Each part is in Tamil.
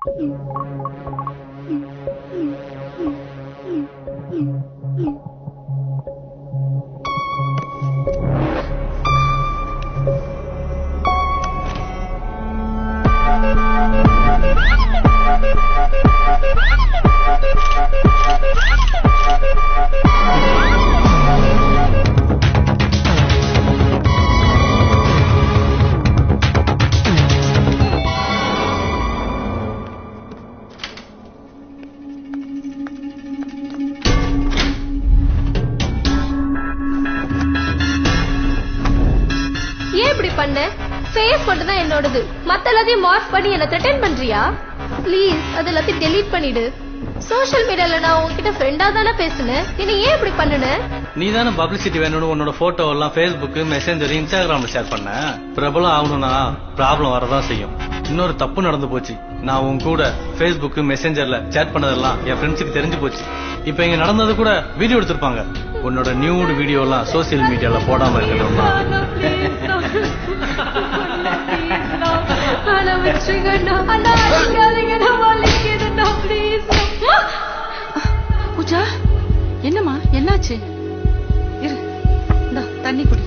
ஃபேஸ் மட்டும் தான் என்னோடது. மத்த எல்லாத்தையும் மார்க் பண்ணி என்ன த்ரெட்டன் பண்றியா? ப்ளீஸ் அது எல்லாத்தையும் டெலீட் பண்ணிடு. சோஷியல் மீடியால நான் உங்ககிட்ட ஃப்ரெண்டா தானே பேசுனேன். நீ ஏன் இப்படி பண்ணுன? நீ தானே பப்ளிசிட்டி வேணும்னு உன்னோட போட்டோ எல்லாம் Facebook, மெசேஞ்சர், இன்ஸ்டாகிராம்ல ஷேர் பண்ண. பிரபலம் ஆகணும்னா ப்ராப்ளம் வரதான் செய்யும். இன்னொரு தப்பு நடந்து போச்சு. நான் உன் கூட Facebook, மெசேஞ்சர்ல சேட் பண்ணதெல்லாம் என் ஃப்ரெண்ட்ஸுக்கு தெரிஞ்சு போச்சு. இப்ப இங்க நடந்தது கூட வீடியோ எடுத்திருப்பாங்க. உன்னோட நியூட் வீடியோ எல்லாம் சோசியல் மீடியால போடாம இருக்கணும்னா பூஜா, என்னம்மா என்னாச்சு? இரு, இந்தா தண்ணி குடி.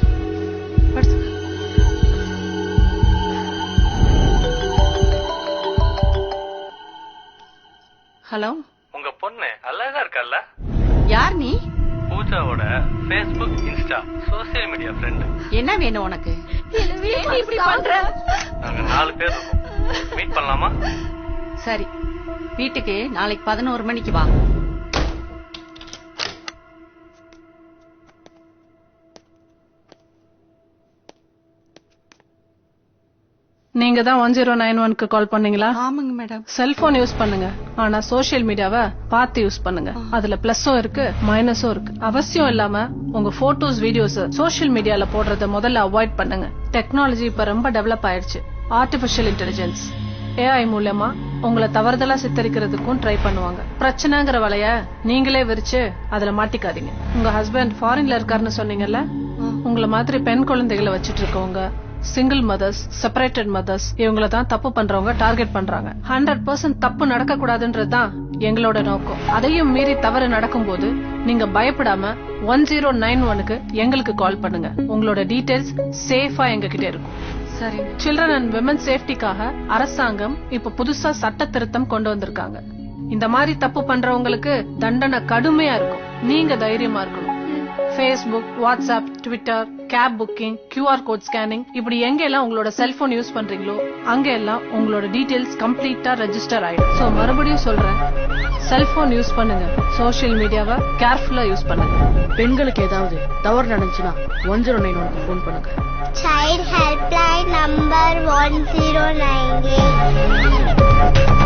ஹலோ, உங்க பொண்ணு அழகா இருக்கல்ல? யார் நீ? பூஜாவோட Facebook, Insta social media friend. என்ன வேணும் உனக்கு? இப்படி பண்ற? நாங்க 4 பேர் இருக்கோம். மீட் பண்ணலாமா? சரி, வீட்டுக்கு நாளைக்கு 11 மணிக்கு வா. நீங்க தான் 1091க்கு கால் பண்ணீங்களா? ஆமாங்க மேடம். செல்போன் யூஸ் பண்ணுங்க, ஆனா சோசியல் மீடியாவை பார்த்து யூஸ் பண்ணுங்க. அதுல பிளஸும் இருக்கு மைனஸும் இருக்கு. அவசியம் இல்லாம உங்க போட்டோஸ், வீடியோஸ் சோசியல் மீடியால போடுறத முதல்ல அவாய்ட் பண்ணுங்க. டெக்னாலஜி இப்ப ரொம்ப டெவலப் ஆயிடுச்சு. ஆர்டிபிஷியல் இன்டெலிஜென்ஸ், AI மூலமா உங்களை தவறுதலா சித்தரிக்கிறதுக்கும் ட்ரை பண்ணுவாங்க. பிரச்சனைங்கிற வலைய நீங்களே விரிச்சு அதுல மாட்டிக்காதீங்க. உங்க ஹஸ்பண்ட் ஃபாரின்ல இருக்காருன்னு சொன்னீங்கல்ல, உங்களை மாதிரி பெண் குழந்தைகளை வச்சிட்டு இருக்கவங்க, சிங்கிள் மதர்ஸ், செப்பரேட்டட் மதர்ஸ், இவங்கள தான் தப்பு பண்றவங்க டார்கெட் பண்றாங்க. 100% தப்பு நடக்க கூடாதுன்றதுதான் எங்களோட நோக்கம். அதையும் மீறி தவறு நடக்கும் போது நீங்க பயப்படாம 1091க்கு எங்களுக்கு கால் பண்ணுங்க. உங்களோட டீடைல்ஸ் சேஃபா எங்க கிட்ட இருக்கும். சரி. சில்ட்ரன் அண்ட் விமன் சேஃப்டிக்காக அரசாங்கம் இப்ப புதுசா சட்ட திருத்தம் கொண்டு வந்திருக்காங்க. இந்த மாதிரி தப்பு பண்றவங்களுக்கு தண்டனை கடுமையா இருக்கும். நீங்க தைரியமா இருக்கணும். Facebook, WhatsApp, Twitter, cab booking, QR code scanning, இப்படி எங்க எல்லாம் உங்களோட செல்போன் யூஸ் பண்றீங்களோ அங்க எல்லாம் உங்களோட டீடைல்ஸ் கம்ப்ளீட்டா ரெஜிஸ்டர் ஆயிடும். சோ மறுபடியும் சொல்றேன், செல்போன் யூஸ் பண்ணுங்க, சோசியல் மீடியாவை கேர்ஃபுல்லா யூஸ் பண்ணுங்க. பெண்களுக்கு ஏதாவது தவறு நடந்துச்சுன்னா 1091க்கு போன் பண்ணுங்க. Child Helpline number 1098.